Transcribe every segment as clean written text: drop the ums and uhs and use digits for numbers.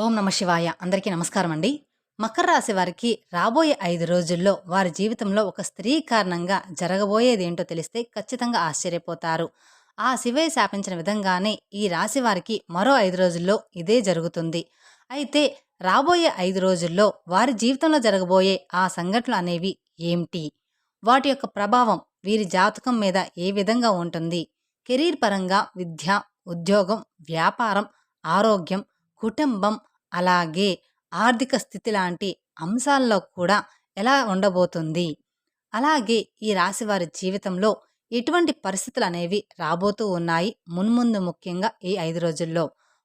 ఓం నమ శివాయ. అందరికీ నమస్కారం అండి. మకర రాశి వారికి రాబోయే 5 రోజుల్లో వారి జీవితంలో ఒక స్త్రీ కారణంగా జరగబోయేదేంటో తెలిస్తే ఖచ్చితంగా ఆశ్చర్యపోతారు. ఆ శివయ్య శాపించిన విధంగానే ఈ రాశి వారికి మరో 5 రోజుల్లో ఇదే జరుగుతుంది. అయితే రాబోయే 5 రోజుల్లో వారి జీవితంలో జరగబోయే ఆ సంఘటనలు అనేవి ఏమిటి? వాటి యొక్క ప్రభావం వీరి జాతకం మీద ఏ విధంగా ఉంటుంది? కెరీర్ పరంగా విద్య, ఉద్యోగం, వ్యాపారం, ఆరోగ్యం, కుటుంబం అలాగే ఆర్థిక స్థితి లాంటి అంశాల్లో కూడా ఎలా ఉండబోతుంది? అలాగే ఈ రాశివారి జీవితంలో ఎటువంటి పరిస్థితులనేవి రాబోతూ ఉన్నాయి మున్ముందు ముఖ్యంగా ఈ 5 రోజుల్లో?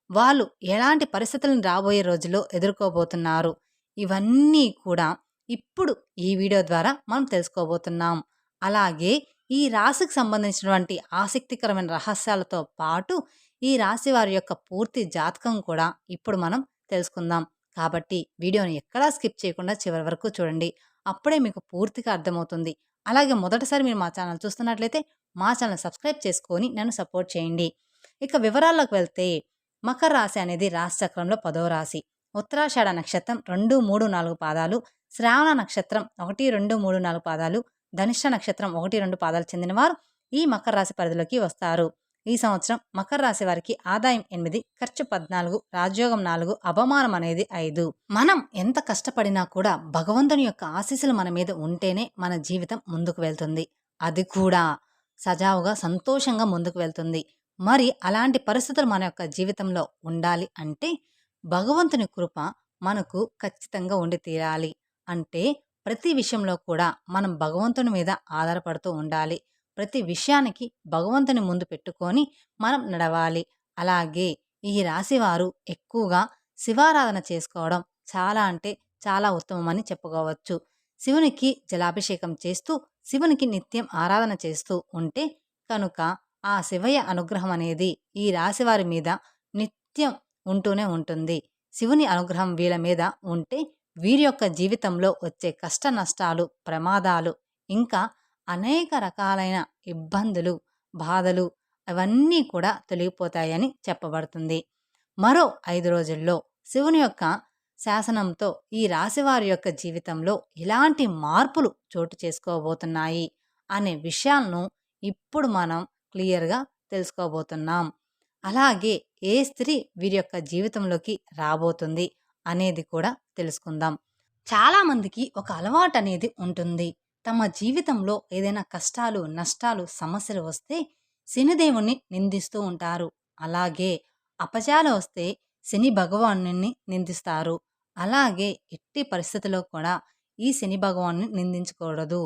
వాళ్ళు ఎలాంటి పరిస్థితులను రాబోయే రోజుల్లో ఎదుర్కోబోతున్నారు? ఇవన్నీ కూడా ఇప్పుడు ఈ వీడియో ద్వారా మనం తెలుసుకోబోతున్నాం. అలాగే ఈ రాశికి సంబంధించినటువంటి ఆసక్తికరమైన రహస్యాలతో పాటు ఈ రాశి వారి యొక్క పూర్తి జాతకం కూడా ఇప్పుడు మనం తెలుసుకుందాం. కాబట్టి వీడియోని ఎక్కడా స్కిప్ చేయకుండా చివరి వరకు చూడండి. అప్పుడే మీకు పూర్తిగా అర్థమవుతుంది. అలాగే మొదటిసారి మీరు మా ఛానల్ చూస్తున్నట్లయితే మా ఛానల్ సబ్స్క్రైబ్ చేసుకొని నన్ను సపోర్ట్ చేయండి. ఇక వివరాల్లోకి వెళ్తే మకర రాశి అనేది రాశి చక్రంలో 10వ రాశి. ఉత్తరాషాఢ నక్షత్రం 2, 3, 4 పాదాలు, శ్రావణ నక్షత్రం 1, 2, 3, 4 పాదాలు, ధనిష్ట నక్షత్రం 1, 2 పాదాలు చెందినవారు ఈ మకర రాశి పరిధిలోకి వస్తారు. ఈ సంవత్సరం మకర రాశి వారికి ఆదాయం 8, ఖర్చు 14, రాజయోగం 4, అవమానం అనేది 5. మనం ఎంత కష్టపడినా కూడా భగవంతుని యొక్క ఆశీస్సులు మన మీద ఉంటేనే మన జీవితం ముందుకు వెళ్తుంది. అది కూడా సజావుగా సంతోషంగా ముందుకు వెళ్తుంది. మరి అలాంటి పరిస్థితులు మన యొక్క జీవితంలో ఉండాలి అంటే భగవంతుని కృప మనకు ఖచ్చితంగా ఉండి తీరాలి. అంటే ప్రతి విషయంలో కూడా మనం భగవంతుని మీద ఆధారపడుతూ ఉండాలి. ప్రతి విషయానికి భగవంతుని ముందు పెట్టుకొని మనం నడవాలి. అలాగే ఈ రాశివారు ఎక్కువగా శివారాధన చేసుకోవడం చాలా అంటే చాలా ఉత్తమమని చెప్పుకోవచ్చు. శివునికి జలాభిషేకం చేస్తూ శివునికి నిత్యం ఆరాధన చేస్తూ ఉంటే కనుక ఆ శివయ్య అనుగ్రహం అనేది ఈ రాశివారి మీద నిత్యం ఉంటూనే ఉంటుంది. శివుని అనుగ్రహం వీళ్ళ మీద ఉంటే వీరి యొక్క జీవితంలో వచ్చే కష్ట నష్టాలు, ప్రమాదాలు, ఇంకా అనేక రకాలైన ఇబ్బందులు, బాధలు అవన్నీ కూడా తొలగిపోతాయని చెప్పబడుతుంది. మరో 5 రోజుల్లో శివుని యొక్క శాసనంతో ఈ రాశివారి యొక్క జీవితంలో ఎలాంటి మార్పులు చోటు చేసుకోబోతున్నాయి అనే విషయాలను ఇప్పుడు మనం క్లియర్గా తెలుసుకోబోతున్నాం. అలాగే ఏ స్త్రీ వీరి యొక్క జీవితంలోకి రాబోతుంది అనేది కూడా తెలుసుకుందాం. చాలామందికి ఒక అలవాటు అనేది ఉంటుంది. తమ జీవితంలో ఏదైనా కష్టాలు, నష్టాలు, సమస్యలు వస్తే శనిదేవుణ్ణి నిందిస్తూ ఉంటారు. అలాగే అపజయాలు వస్తే శని భగవానుని నిందిస్తారు. అలాగే ఎట్టి పరిస్థితుల్లో కూడా ఈ శని భగవాన్ని నిందించకూడదు.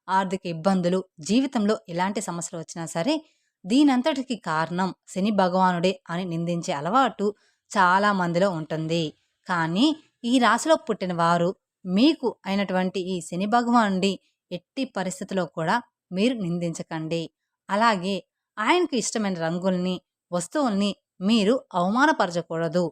ఆర్థిక ఇబ్బందులు, జీవితంలో ఎలాంటి సమస్యలు వచ్చినా సరే దీనంతటికి కారణం శని భగవానుడే అని నిందించే అలవాటు చాలా మందిలో ఉంటుంది. కానీ ఈ రాశిలో పుట్టిన వారు మీకు అయినటువంటి ఈ శని భగవానుడి ఎట్టి పరిస్థితిలో కూడా మీరు నిందించకండి. అలాగే ఆయనకు ఇష్టమైన రంగుల్ని, వస్తువుల్ని మీరు అవమానపరచకూడదు.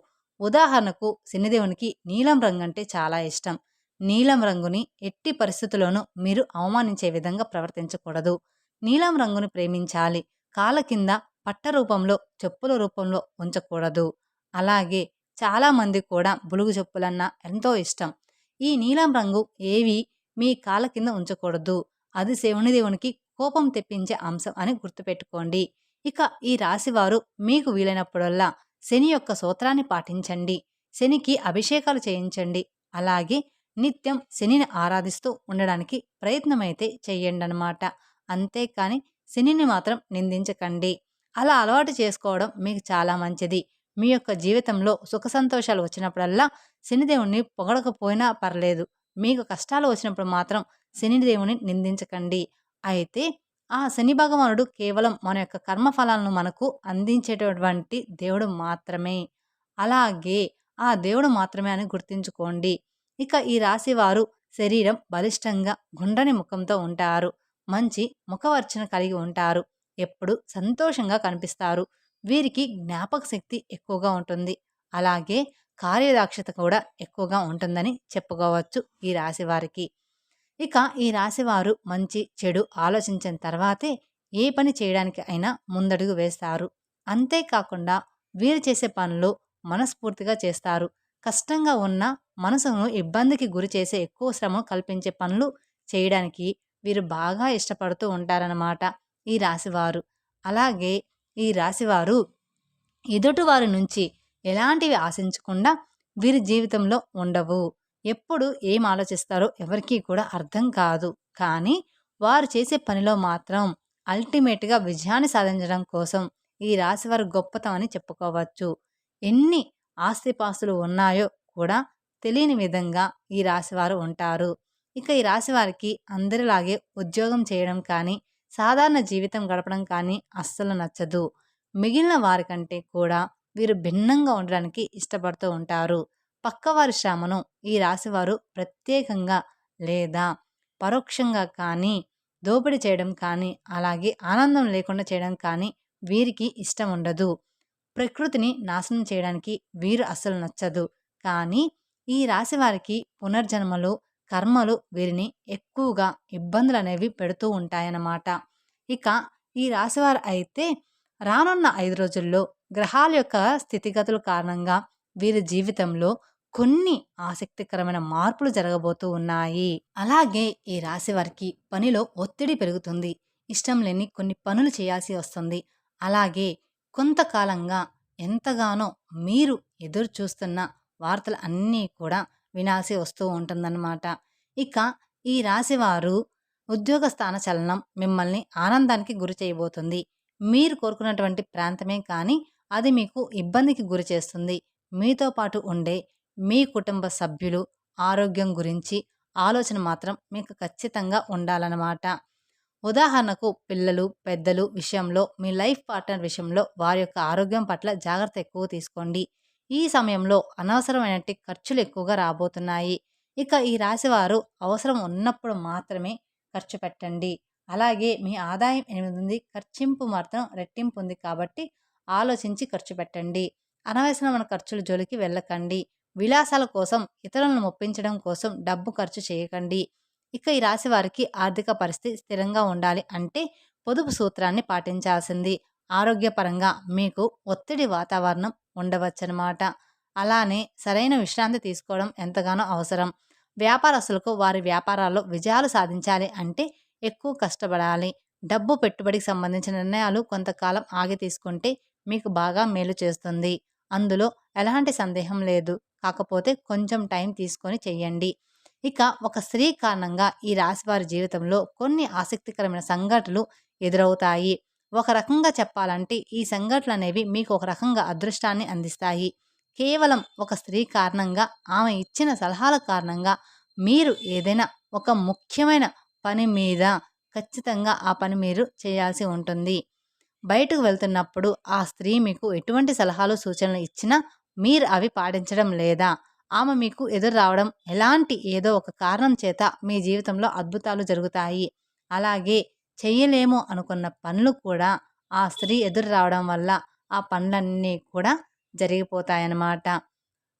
ఉదాహరణకు శనిదేవునికి నీలం రంగు అంటే చాలా ఇష్టం. నీలం రంగుని ఎట్టి పరిస్థితుల్లోనూ మీరు అవమానించే విధంగా ప్రవర్తించకూడదు. నీలం రంగుని ప్రేమించాలి. కాళ్ళ కింద పట్ట రూపంలో, చెప్పుల రూపంలో ఉంచకూడదు. అలాగే చాలామంది కూడా బులుగు చెప్పులన్నా ఎంతో ఇష్టం. ఈ నీలం రంగు ఏవి మీ కాళ్ళ కింద ఉంచకూడదు. అది శనిదేవునికి కోపం తెప్పించే అంశం అని గుర్తుపెట్టుకోండి. ఇక ఈ రాశివారు మీకు వీలైనప్పుడల్లా శని యొక్క సూత్రాన్ని పాటించండి. శనికి అభిషేకాలు చేయించండి. అలాగే నిత్యం శనిని ఆరాధిస్తూ ఉండడానికి ప్రయత్నమైతే చెయ్యండనమాట. అంతేకాని శనిని మాత్రం నిందించకండి. అలా అలవాటు చేసుకోవడం మీకు చాలా మంచిది. మీ యొక్క జీవితంలో సుఖ సంతోషాలు వచ్చినప్పుడల్లా శనిదేవుణ్ణి పొగడకపోయినా పర్లేదు. మీకు కష్టాలు వచ్చినప్పుడు మాత్రం శనిదేవుని నిందించకండి. అయితే ఆ శని భగవానుడు కేవలం మన యొక్క కర్మఫలాలను మనకు అందించేటటువంటి దేవుడు మాత్రమే. అలాగే ఆ దేవుడు మాత్రమే అని గుర్తుంచుకోండి. ఇక ఈ రాశివారు శరీరం బలిష్టంగా గుండ్రని ముఖంతో ఉంటారు. మంచి ముఖవర్చన కలిగి ఉంటారు. ఎప్పుడు సంతోషంగా కనిపిస్తారు. వీరికి జ్ఞాపక శక్తి ఎక్కువగా ఉంటుంది. అలాగే కార్యదక్షత కూడా ఎక్కువగా ఉంటుందని చెప్పుకోవచ్చు ఈ రాశి వారికి. ఇక ఈ రాశివారు మంచి చెడు ఆలోచించిన తర్వాతే ఏ పని చేయడానికి అయినా ముందడుగు వేస్తారు. అంతేకాకుండా వీరు చేసే పనులు మనస్ఫూర్తిగా చేస్తారు. కష్టంగా ఉన్న మనసును ఇబ్బందికి గురి చేసే ఎక్కువ శ్రమను కల్పించే పనులు చేయడానికి వీరు బాగా ఇష్టపడుతూ ఉంటారన్నమాట ఈ రాశివారు. అలాగే ఈ రాశివారు ఎదుటివారి నుంచి ఎలాంటివి ఆశించకుండా వీరి జీవితంలో ఉండవు. ఎప్పుడు ఏం ఆలోచిస్తారో ఎవరికీ కూడా అర్థం కాదు. కానీ వారు చేసే పనిలో మాత్రం అల్టిమేట్‌గా విజయాన్ని సాధించడం కోసం ఈ రాశివారి గొప్పతనం అని చెప్పుకోవచ్చు. ఎన్ని ఆస్తిపాస్తులు ఉన్నాయో కూడా తెలియని విధంగా ఈ రాశివారు ఉంటారు. ఇక ఈ రాశివారికి అందరిలాగే ఉద్యోగం చేయడం కానీ, సాధారణ జీవితం గడపడం కానీ అస్సలు నచ్చదు. మిగిలిన వారికంటే కూడా వీరు భిన్నంగా ఉండడానికి ఇష్టపడుతూ ఉంటారు. పక్కవారి శ్రమను ఈ రాశివారు ప్రత్యేకంగా లేదా పరోక్షంగా కానీ దోపిడీ చేయడం కానీ, అలాగే ఆనందం లేకుండా చేయడం కానీ వీరికి ఇష్టం ఉండదు. ప్రకృతిని నాశనం చేయడానికి వీరు అస్సలు నచ్చదు. కానీ ఈ రాశి వారికి పునర్జన్మలు, కర్మలు వీరిని ఎక్కువగా ఇబ్బందులనేవి పెడుతూ ఉంటాయన్నమాట. ఇక ఈ రాశివారు అయితే రానున్న 5 రోజుల్లో గ్రహాల యొక్క స్థితిగతుల కారణంగా వీరి జీవితంలో కొన్ని ఆసక్తికరమైన మార్పులు జరగబోతూ ఉన్నాయి. అలాగే ఈ రాశి వారికి పనిలో ఒత్తిడి పెరుగుతుంది. ఇష్టం లేని కొన్ని పనులు చేయాల్సి వస్తుంది. అలాగే కొంతకాలంగా ఎంతగానో మీరు ఎదురు చూస్తున్న వార్తలు అన్నీ కూడా వినాల్సి వస్తూ ఉంటుందన్నమాట. ఇక ఈ రాశివారు ఉద్యోగ స్థాన చలనం మిమ్మల్ని ఆనందానికి గురి చేయబోతుంది. మీరు కోరుకున్నటువంటి ప్రాంతమే కానీ అది మీకు ఇబ్బందికి గురి చేస్తుంది. మీతో పాటు ఉండే మీ కుటుంబ సభ్యులు ఆరోగ్యం గురించి ఆలోచన మాత్రం మీకు ఖచ్చితంగా ఉండాలన్నమాట. ఉదాహరణకు పిల్లలు, పెద్దలు విషయంలో, మీ లైఫ్ పార్ట్నర్ విషయంలో వారి యొక్క ఆరోగ్యం పట్ల జాగ్రత్త ఎక్కువ తీసుకోండి. ఈ సమయంలో అనవసరమైనట్టి ఖర్చులు ఎక్కువగా రాబోతున్నాయి. ఇక ఈ రాశివారు అవసరం ఉన్నప్పుడు మాత్రమే ఖర్చు పెట్టండి. అలాగే మీ ఆదాయం 8 ఉంది, ఖర్చింపు మాత్రం రెట్టింపు ఉంది కాబట్టి ఆలోచించి ఖర్చు పెట్టండి. అనవసరమైన ఖర్చుల జోలికి వెళ్ళకండి. విలాసాల కోసం, ఇతరులను మెప్పించడం కోసం డబ్బు ఖర్చు చేయకండి. ఇక ఈ రాశి వారికి ఆర్థిక పరిస్థితి స్థిరంగా ఉండాలి అంటే పొదుపు సూత్రాన్ని పాటించాల్సింది. ఆరోగ్యపరంగా మీకు ఒత్తిడి వాతావరణం ఉండవచ్చనమాట. అలానే సరైన విశ్రాంతి తీసుకోవడం ఎంతగానో అవసరం. వ్యాపారస్తులకు వారి వ్యాపారాల్లో విజయాలు సాధించాలి అంటే ఎక్కువ కష్టపడాలి. డబ్బు పెట్టుబడికి సంబంధించిన నిర్ణయాలు కొంతకాలం ఆగి తీసుకుంటే మీకు బాగా మేలు చేస్తుంది. అందులో ఎలాంటి సందేహం లేదు. కాకపోతే కొంచెం టైం తీసుకొని చెయ్యండి. ఇక ఒక స్త్రీ కారణంగా ఈ రాశివారి జీవితంలో కొన్ని ఆసక్తికరమైన సంఘటనలు ఎదురవుతాయి. ఒక రకంగా చెప్పాలంటే ఈ సంఘటనలు అనేవి మీకు ఒక రకంగా అదృష్టాన్ని అందిస్తాయి. కేవలం ఒక స్త్రీ కారణంగా, ఆమె ఇచ్చిన సలహాల కారణంగా మీరు ఏదైనా ఒక ముఖ్యమైన పని మీద ఖచ్చితంగా ఆ పని మీరు చేయాల్సి ఉంటుంది. బయటకు వెళ్తున్నప్పుడు ఆ స్త్రీ మీకు ఎటువంటి సలహాలు, సూచనలు ఇచ్చినా మీరు అవి పాటించడం లేదా ఆమె మీకు ఎదురు రావడం ఎలాంటి ఏదో ఒక కారణం చేత మీ జీవితంలో అద్భుతాలు జరుగుతాయి. అలాగే చెయ్యలేము అనుకున్న పనులు కూడా ఆ స్త్రీ ఎదురు రావడం వల్ల ఆ పనులన్నీ కూడా జరిగిపోతాయన్నమాట.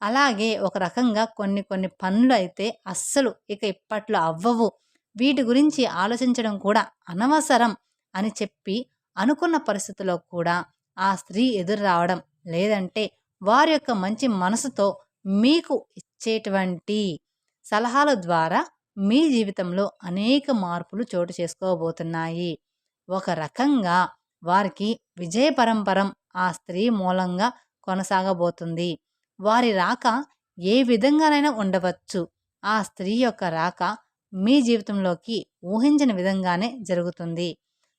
అలాగే ఒక రకంగా కొన్ని కొన్ని పనులు అయితే అస్సలు ఇక ఇప్పట్లో అవ్వవు. వీటి గురించి ఆలోచించడం కూడా అనవసరం అని చెప్పి అనుకున్న పరిస్థితిలో కూడా ఆ స్త్రీ ఎదురు రావడం, లేదంటే వారి యొక్క మంచి మనసుతో మీకు ఇచ్చేటువంటి సలహాల ద్వారా మీ జీవితంలో అనేక మార్పులు చోటు చేసుకోబోతున్నాయి. ఒక రకంగా వారికి విజయ పరంపరం ఆ స్త్రీ మూలంగా కొనసాగబోతుంది. వారి రాక ఏ విధంగానైనా ఉండవచ్చు. ఆ స్త్రీ యొక్క రాక మీ జీవితంలోకి ఊహించిన విధంగానే జరుగుతుంది.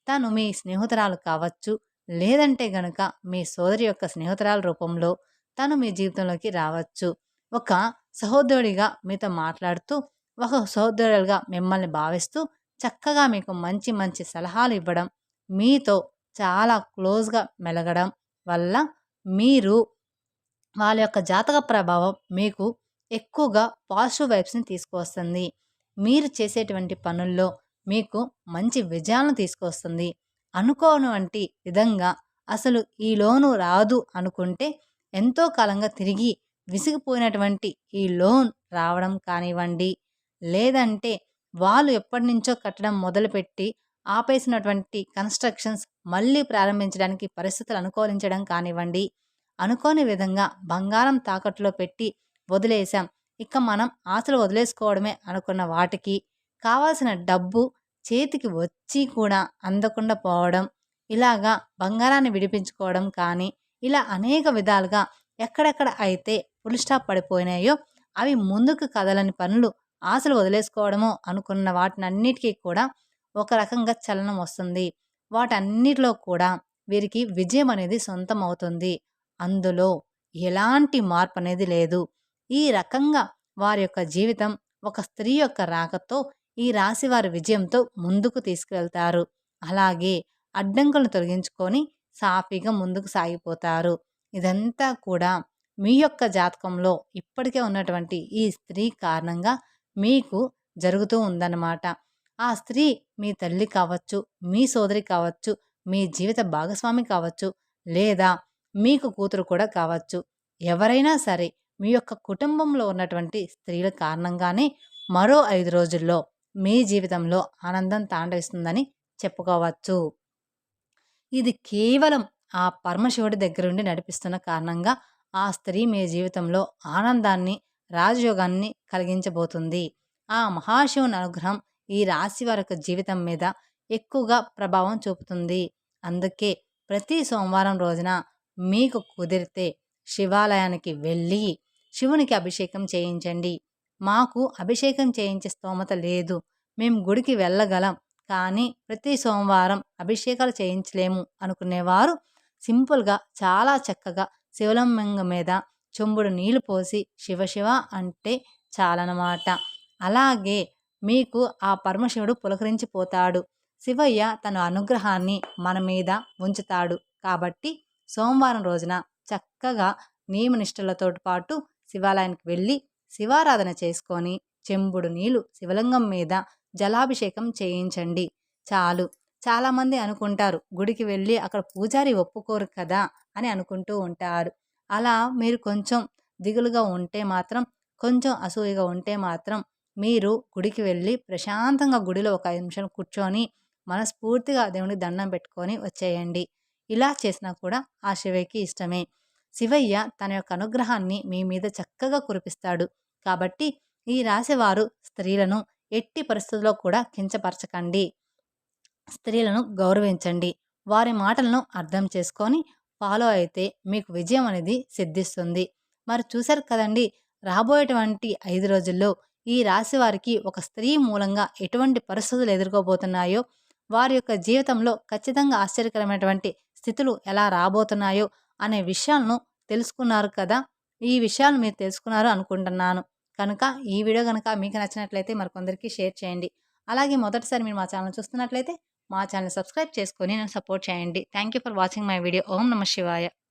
తను మీ స్నేహితురాలు కావచ్చు, లేదంటే గనుక మీ సోదరి యొక్క స్నేహితురాల రూపంలో తను మీ జీవితంలోకి రావచ్చు. ఒక సహోదరుడిగా మీతో మాట్లాడుతూ, ఒక సహోదరులుగా మిమ్మల్ని భావిస్తూ చక్కగా మీకు మంచి మంచి సలహాలు ఇవ్వడం, మీతో చాలా క్లోజ్గా మెలగడం వల్ల మీరు వాళ్ళ యొక్క జాతక ప్రభావం మీకు ఎక్కువగా పాజిటివ్ వైబ్స్ని తీసుకువస్తుంది. మీరు చేసేటువంటి పనుల్లో మీకు మంచి విజయాలను తీసుకొస్తుంది. అనుకోనటువంటి విధంగా అసలు ఈ లోను రాదు అనుకుంటే ఎంతో కాలంగా తిరిగి విసిగిపోయినటువంటి ఈ లోన్ రావడం కానివ్వండి, లేదంటే వాళ్ళు ఎప్పటినుంచో కట్టడం మొదలుపెట్టి ఆపేసినటువంటి కన్స్ట్రక్షన్స్ మళ్ళీ ప్రారంభించడానికి పరిస్థితులు అనుకూలించడం కానివ్వండి, అనుకోని విధంగా బంగారం తాకట్టులో పెట్టి వదిలేసాం. ఇక మనం ఆశలు వదిలేసుకోవడమే అనుకున్న వాటికి కావాల్సిన డబ్బు చేతికి వచ్చి కూడా అందకుండా పోవడం, ఇలాగా బంగారాన్ని విడిపించుకోవడం కానీ, ఇలా అనేక విధాలుగా ఎక్కడెక్కడ అయితే ఫుల్ స్టాప్ పడిపోయినాయో అవి ముందుకు కదలని పనులు, ఆశలు వదిలేసుకోవడమో అనుకున్న వాటినన్నిటికీ కూడా ఒక రకంగా చలనం వస్తుంది. వాటన్నిటిలో కూడా వీరికి విజయం అనేది సొంతం అవుతుంది. అందులో ఎలాంటి మార్పనేది లేదు. ఈ రకంగా వారి యొక్క జీవితం ఒక స్త్రీ యొక్క రాకతో ఈ రాశి వారి విజయంతో ముందుకు తీసుకువెళ్తారు. అలాగే అడ్డంకులను తొలగించుకొని సాఫీగా ముందుకు సాగిపోతారు. ఇదంతా కూడా మీ యొక్క జాతకంలో ఇప్పటికే ఉన్నటువంటి ఈ స్త్రీ కారణంగా మీకు జరుగుతూ ఉందన్నమాట. ఆ స్త్రీ మీ తల్లి కావచ్చు, మీ సోదరి కావచ్చు, మీ జీవిత భాగస్వామి కావచ్చు, లేదా మీకు కూతురు కూడా కావచ్చు. ఎవరైనా సరే మీ యొక్క కుటుంబంలో ఉన్నటువంటి స్త్రీల కారణంగానే మరో 5 రోజుల్లో మీ జీవితంలో ఆనందం తాండవిస్తుందని చెప్పుకోవచ్చు. ఇది కేవలం ఆ పరమశివుడి దగ్గరుండి నడిపిస్తున్న కారణంగా ఆ స్త్రీ మీ జీవితంలో ఆనందాన్ని, రాజయోగాన్ని కలిగించబోతుంది. ఆ మహాశివుని అనుగ్రహం ఈ రాశి వారి యొక్క జీవితం మీద ఎక్కువగా ప్రభావం చూపుతుంది. అందుకే ప్రతి సోమవారం రోజున మీకు కుదిరితే శివాలయానికి వెళ్ళి శివునికి అభిషేకం చేయించండి. మాకు అభిషేకం చేయించే స్తోమత లేదు, మేము గుడికి వెళ్ళగలం కానీ ప్రతి సోమవారం అభిషేకాలు చేయించలేము అనుకునేవారు సింపుల్‌గా చాలా చక్కగా శివలింగం మీద చెంబుడు నీళ్లు పోసి శివ శివ అంటే చాలనమాట. అలాగే మీకు ఆ పరమశివుడు పులకరించిపోతాడు. శివయ్య తన అనుగ్రహాన్ని మన మీద ఉంచుతాడు. కాబట్టి సోమవారం రోజున చక్కగా నియమనిష్టలతోటి పాటు శివాలయానికి వెళ్ళి శివారాధన చేసుకొని చెంబుడు నీళ్లు శివలింగం మీద జలాభిషేకం చేయించండి చాలు. చాలామంది అనుకుంటారు గుడికి వెళ్ళి అక్కడ పూజారి ఒప్పుకోరు కదా అని అనుకుంటూ ఉంటారు. అలా మీరు కొంచెం దిగులుగా ఉంటే మాత్రం, కొంచెం అసూయగా ఉంటే మాత్రం మీరు గుడికి వెళ్ళి ప్రశాంతంగా గుడిలో ఒక 5 నిమిషాలు కూర్చొని మనస్ఫూర్తిగా దేవునికి దండం పెట్టుకొని వచ్చేయండి. ఇలా చేసినా కూడా ఆ శివయ్యకి ఇష్టమే. శివయ్య తన యొక్క అనుగ్రహాన్ని మీ మీద చక్కగా కురిపిస్తాడు. కాబట్టి ఈ రాశివారు స్త్రీలను ఎట్టి పరిస్థితుల్లో కూడా కించపరచకండి. స్త్రీలను గౌరవించండి. వారి మాటలను అర్థం చేసుకొని ఫాలో అయితే మీకు విజయం అనేది సిద్ధిస్తుంది. మరి చూశారు కదండీ! రాబోయేటువంటి 5 రోజుల్లో ఈ రాశి వారికి ఒక స్త్రీ మూలంగా ఎటువంటి పరిస్థితులు ఎదుర్కోబోతున్నాయో, వారి యొక్క జీవితంలో ఖచ్చితంగా ఆశ్చర్యకరమైనటువంటి స్థితులు ఎలా రాబోతున్నాయో అనే విషయాలను తెలుసుకున్నారు కదా! ఈ విషయాలు మీరు తెలుసుకున్నారు అనుకుంటున్నాను. కనుక ఈ వీడియో గనక మీకు నచ్చినట్లయితే మరికొందరికి షేర్ చేయండి. అలాగే మొదటిసారి మీరు మా ఛానల్ చూస్తున్నట్లయితే మా ఛానల్ సబ్స్క్రైబ్ చేసుకొని నన్ను సపోర్ట్ చేయండి. Thank you for watching my video. Om నమః శివాయ.